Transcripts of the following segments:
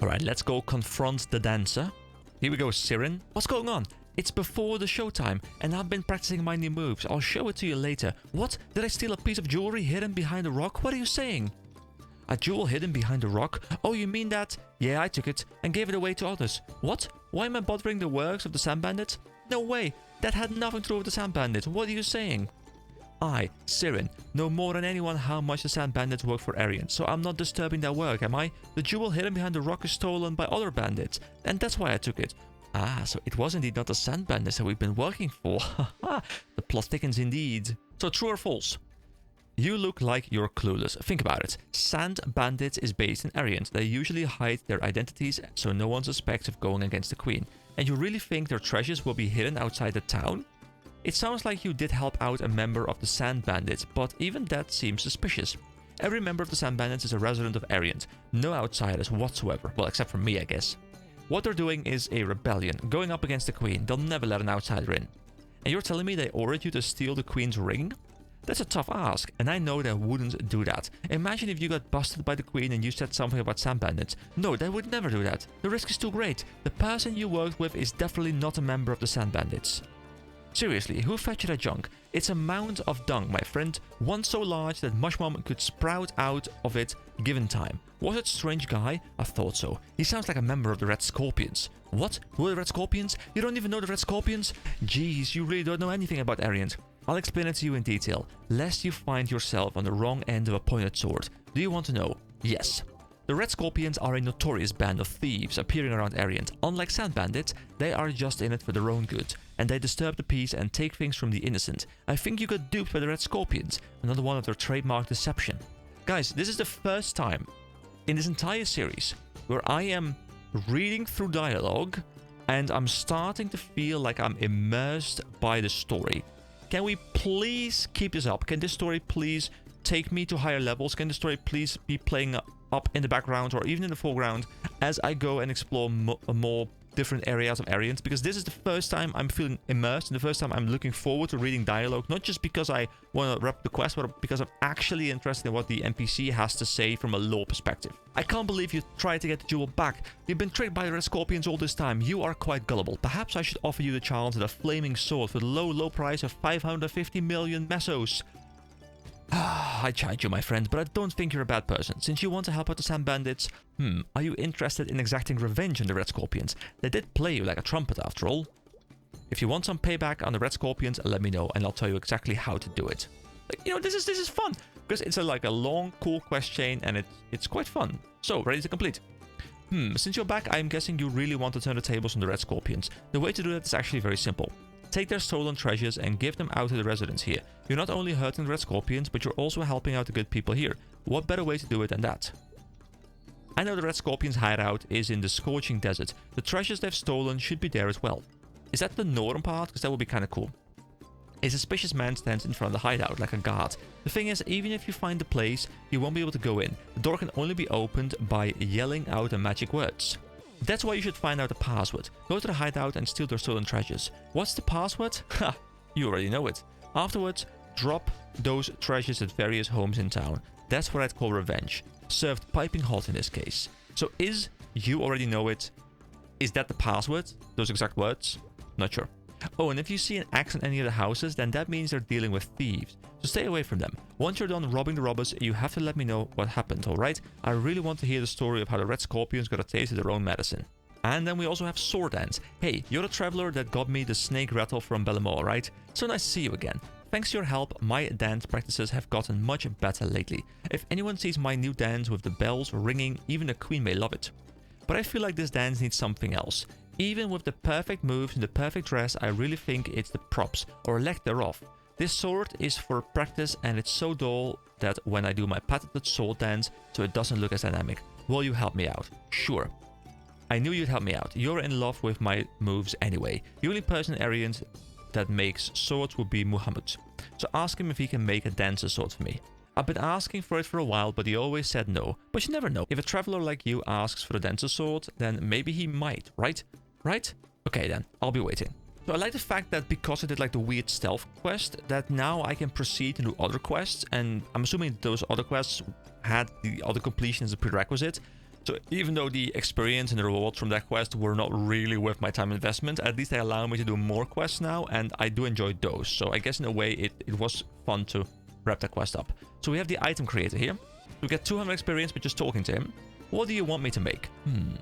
Alright, let's go confront the dancer. Here we go, Siren. What's going on? It's before the showtime, and I've been practicing my new moves. I'll show it to you later. What? Did I steal a piece of jewelry hidden behind a rock? What are you saying? A jewel hidden behind a rock? Oh, you mean that? Yeah, I took it and gave it away to others. What? Why am I bothering the works of the Sand Bandit? No way. That had nothing to do with the Sand Bandit. What are you saying? I, Siren, know more than anyone how much the Sand Bandits work for Arian, so I'm not disturbing their work, am I? The jewel hidden behind the rock is stolen by other bandits, and that's why I took it. Ah, so it was indeed not the Sand Bandits that we've been working for. Haha, the plot thickens indeed. So true or false? You look like you're clueless. Think about it. Sand Bandits is based in Arian. They usually hide their identities so no one suspects of going against the Queen. And you really think their treasures will be hidden outside the town? It sounds like you did help out a member of the Sand Bandits, but even that seems suspicious. Every member of the Sand Bandits is a resident of Arian. No outsiders whatsoever. Well, except for me, I guess. What they're doing is a rebellion, going up against the Queen. They'll never let an outsider in. And you're telling me they ordered you to steal the Queen's ring? That's a tough ask, and I know they wouldn't do that. Imagine if you got busted by the Queen and you said something about Sand Bandits. No, they would never do that. The risk is too great. The person you worked with is definitely not a member of the Sand Bandits. Seriously, who fetched you that junk? It's a mound of dung, my friend. One so large that Mushmom could sprout out of it given time. Was it strange guy? I thought so. He sounds like a member of the Red Scorpions. What? Who are the Red Scorpions? You don't even know the Red Scorpions? Jeez, you really don't know anything about Arian. I'll explain it to you in detail, lest you find yourself on the wrong end of a pointed sword. Do you want to know? Yes. The Red Scorpions are a notorious band of thieves appearing around Arian. Unlike Sand Bandits, they are just in it for their own good, and they disturb the peace and take things from the innocent. I think you got duped by the Red Scorpions, another one of their trademark deception. Guys, this is the first time in this entire series where I am reading through dialogue and I'm starting to feel like I'm immersed by the story. Can we please keep this up? Can this story please take me to higher levels? Can the story please be playing up in the background or even in the foreground as I go and explore more different areas of Arian? Because this is the first time I'm feeling immersed and the first time I'm looking forward to reading dialogue, not just because I want to wrap the quest, but because I'm actually interested in what the NPC has to say from a lore perspective. I can't believe you tried to get the jewel back. You've been tricked by the Red Scorpions all this time. You are quite gullible. Perhaps I should offer you the chance at a flaming sword for the low price of 550 million mesos. I chide you, my friend, but I don't think you're a bad person. Since you want to help out the Sand Bandits, are you interested in exacting revenge on the Red Scorpions? They did play you like a trumpet after all. If you want some payback on the Red Scorpions, let me know and I'll tell you exactly how to do it. Like, you know, this is fun because it's like a long, cool quest chain and it's quite fun. So, ready to complete. Since you're back, I'm guessing you really want to turn the tables on the Red Scorpions. The way to do that is actually very simple. Take their stolen treasures and give them out to the residents here. You're not only hurting the Red Scorpions, but you're also helping out the good people here. What better way to do it than that? I know the Red Scorpions' hideout is in the scorching desert. The treasures they've stolen should be there as well. Is that the northern part? Because that would be kind of cool. A suspicious man stands in front of the hideout like a guard. The thing is, even if you find the place, you won't be able to go in. The door can only be opened by yelling out the magic words. That's why you should find out the password. Go to the hideout and steal their stolen treasures. What's the password? Ha! You already know it. Afterwards, drop those treasures at various homes in town. That's what I'd call revenge. Served piping hot in this case. So you already know it. Is that the password? Those exact words? Not sure. Oh, and if you see an axe in any of the houses, then that means they're dealing with thieves. So stay away from them. Once you're done robbing the robbers, you have to let me know what happened, alright? I really want to hear the story of how the Red Scorpions got a taste of their own medicine. And then we also have sword dance. Hey, you're the traveler that got me the snake rattle from Bellamore, right? So nice to see you again. Thanks to your help, my dance practices have gotten much better lately. If anyone sees my new dance with the bells ringing, even the queen may love it. But I feel like this dance needs something else. Even with the perfect moves and the perfect dress, I really think it's the props, or lack thereof. This sword is for practice and it's so dull that when I do my patented sword dance, so it doesn't look as dynamic. Will you help me out? Sure. I knew you'd help me out. You're in love with my moves anyway. The only person in Arian that makes swords would be Muhammad. So ask him if he can make a dancer sword for me. I've been asking for it for a while, but he always said no. But you never know. If a traveler like you asks for a dancer sword, then maybe he might, right? Right? Okay then, I'll be waiting. So I like the fact that because I did like the weird stealth quest, that now I can proceed and do other quests, and I'm assuming those other quests had the other completion as a prerequisite. So even though the experience and the rewards from that quest were not really worth my time investment, at least they allow me to do more quests now, and I do enjoy those. So I guess in a way it was fun to wrap that quest up. So we have the item creator here. We get 200 experience with just talking to him. What do you want me to make?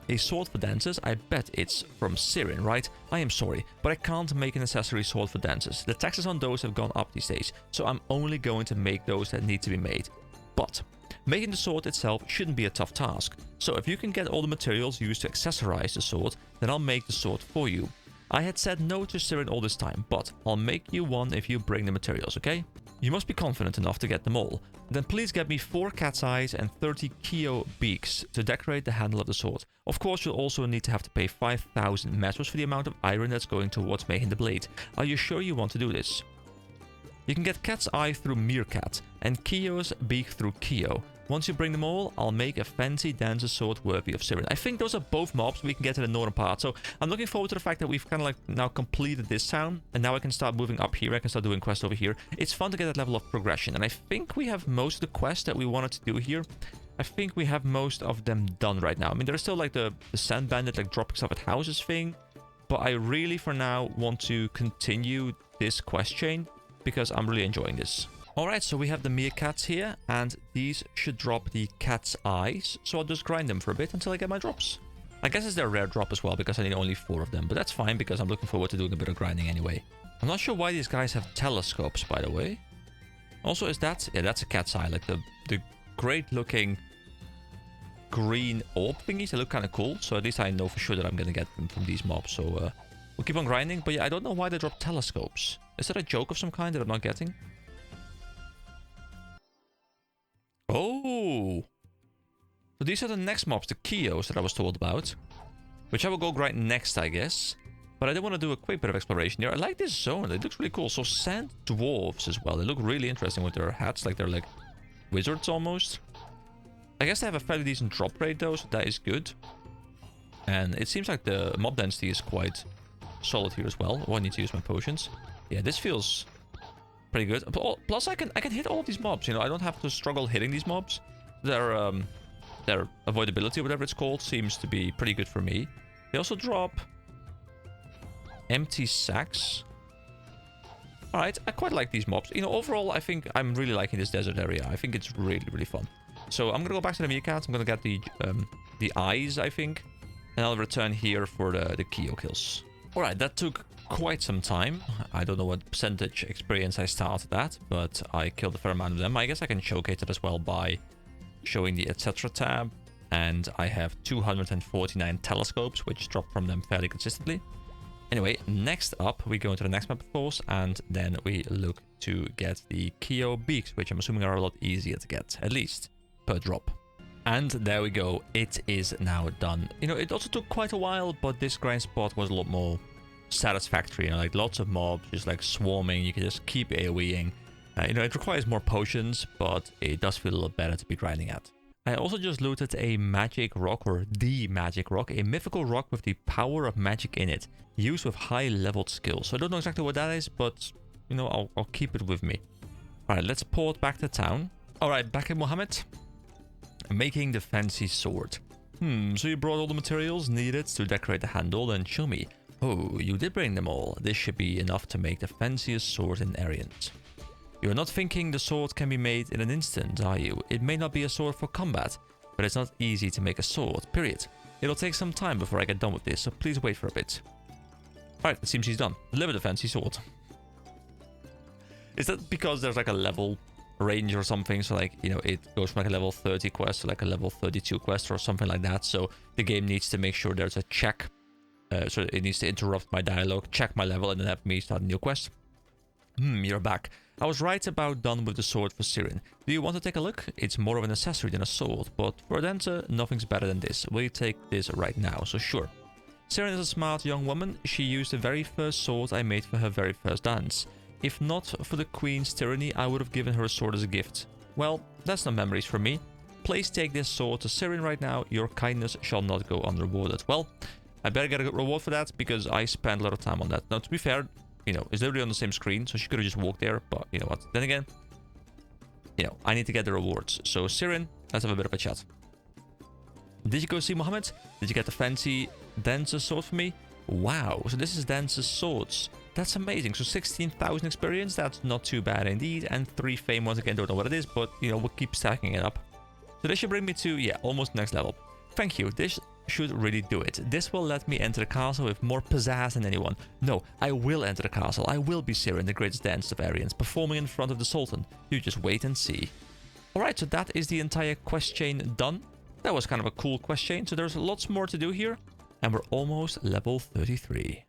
A sword for dancers? I bet it's from Sirin, right? I am sorry, but I can't make an accessory sword for dancers. The taxes on those have gone up these days, so I'm only going to make those that need to be made. But making the sword itself shouldn't be a tough task. So if you can get all the materials used to accessorize the sword, then I'll make the sword for you. I had said no to Sirin all this time, but I'll make you one if you bring the materials, okay? You must be confident enough to get them all. Then please get me 4 cat's eyes and 30 Kyo beaks to decorate the handle of the sword. Of course, you'll also need to have to pay 5,000 metals for the amount of iron that's going towards making the blade. Are you sure you want to do this? You can get cat's eye through meerkat and Kyo's beak through Kyo. Once you bring them all, I'll make a fancy dancer sword worthy of Sirin. I think those are both mobs we can get to the northern part. So I'm looking forward to the fact that we've kind of like now completed this town. And now I can start moving up here. I can start doing quests over here. It's fun to get that level of progression. And I think we have most of the quests that we wanted to do here. I think we have most of them done right now. I mean, there's still like the sand bandit, like dropping stuff at houses thing. But I really, for now, want to continue this quest chain because I'm really enjoying this. Alright, so we have the meerkats here, and these should drop the cat's eyes, so I'll just grind them for a bit until I get my drops. I guess it's their rare drop as well, because I need only 4 of them, but that's fine, because I'm looking forward to doing a bit of grinding anyway. I'm not sure why these guys have telescopes, by the way. Also, is that... yeah, that's a cat's eye, like the great-looking green orb thingies. They look kind of cool, so at least I know for sure that I'm gonna get them from these mobs, so we'll keep on grinding. But yeah, I don't know why they drop telescopes. Is that a joke of some kind that I'm not getting? Oh! So these are the next mobs, the Kyos that I was told about. Which I will go grind next, I guess. But I do want to do a quick bit of exploration here. I like this zone, it looks really cool. So sand dwarves as well. They look really interesting with their hats, like they're like wizards almost. I guess they have a fairly decent drop rate though, so that is good. And it seems like the mob density is quite solid here as well. Oh, I need to use my potions. Yeah, this feels pretty good. Plus, I can hit all these mobs. You know, I don't have to struggle hitting these mobs. Their avoidability, or whatever it's called, seems to be pretty good for me. They also drop empty sacks. All right, I quite like these mobs. You know, overall, I think I'm really liking this desert area. I think it's really, really fun. So I'm gonna go back to the meerkats. I'm gonna get the eyes, I think, and I'll return here for the Kyo kills. All right, that took quite some time. I don't know what percentage experience I started at, but I killed a fair amount of them. I guess I can showcase it as well by showing the etc tab, and I have 249 telescopes, which drop from them fairly consistently. Anyway, next up, we go into the next map, of course, and then we look to get the Kyo beaks, which I'm assuming are a lot easier to get, at least per drop. And there we go, it is now done. You know, it also took quite a while, but this grind spot was a lot more satisfactory. You know, like lots of mobs just like swarming. You can just keep AoEing. You know, it requires more potions, but it does feel a little better to be grinding at. I also just looted a magic rock, or the magic rock, a mythical rock with the power of magic in it, used with high leveled skills. So I don't know exactly what that is, but you know, I'll keep it with me. Alright, let's port back to town. Alright, back in Mohammed. Making the fancy sword. So you brought all the materials needed to decorate the handle, and show me. Oh, you did bring them all. This should be enough to make the fanciest sword in Ariant. You're not thinking the sword can be made in an instant, are you? It may not be a sword for combat, but it's not easy to make a sword, period. It'll take some time before I get done with this, so please wait for a bit. Alright, it seems he's done. Deliver the fancy sword. Is that because there's like a level range or something? So like, you know, it goes from like a level 30 quest to like a level 32 quest or something like that. So the game needs to make sure there's a check. So it needs to interrupt my dialogue, check my level, and then have me start a new quest. You're back. I was right about done with the sword for Sirin. Do you want to take a look? It's more of an accessory than a sword, but for a dancer, nothing's better than this. Will you take this right now? So sure. Sirin is a smart young woman. She used the very first sword I made for her very first dance. If not for the Queen's tyranny, I would have given her a sword as a gift. Well, that's no memories for me. Please take this sword to Sirin right now. Your kindness shall not go unrewarded. Well, I better get a good reward for that, because I spent a lot of time on that. Now, to be fair, you know, it's literally on the same screen, so she could have just walked there, but you know what? Then again, you know, I need to get the rewards. So, Sirin, let's have a bit of a chat. Did you go see Mohammed? Did you get the fancy dancer sword for me? Wow, so this is dancer's swords. That's amazing. So 16,000 experience, that's not too bad indeed. And 3 fame once again, don't know what it is, but you know, we'll keep stacking it up. So this should bring me to, yeah, almost next level. Thank you, this should really do it. This will let me enter the castle with more pizzazz than anyone. No, I will enter the castle. I will be Sirin, the greatest dancer of Aryans, performing in front of the Sultan. You just wait and see. Alright, so that is the entire quest chain done. That was kind of a cool quest chain, so there's lots more to do here. And we're almost level 33.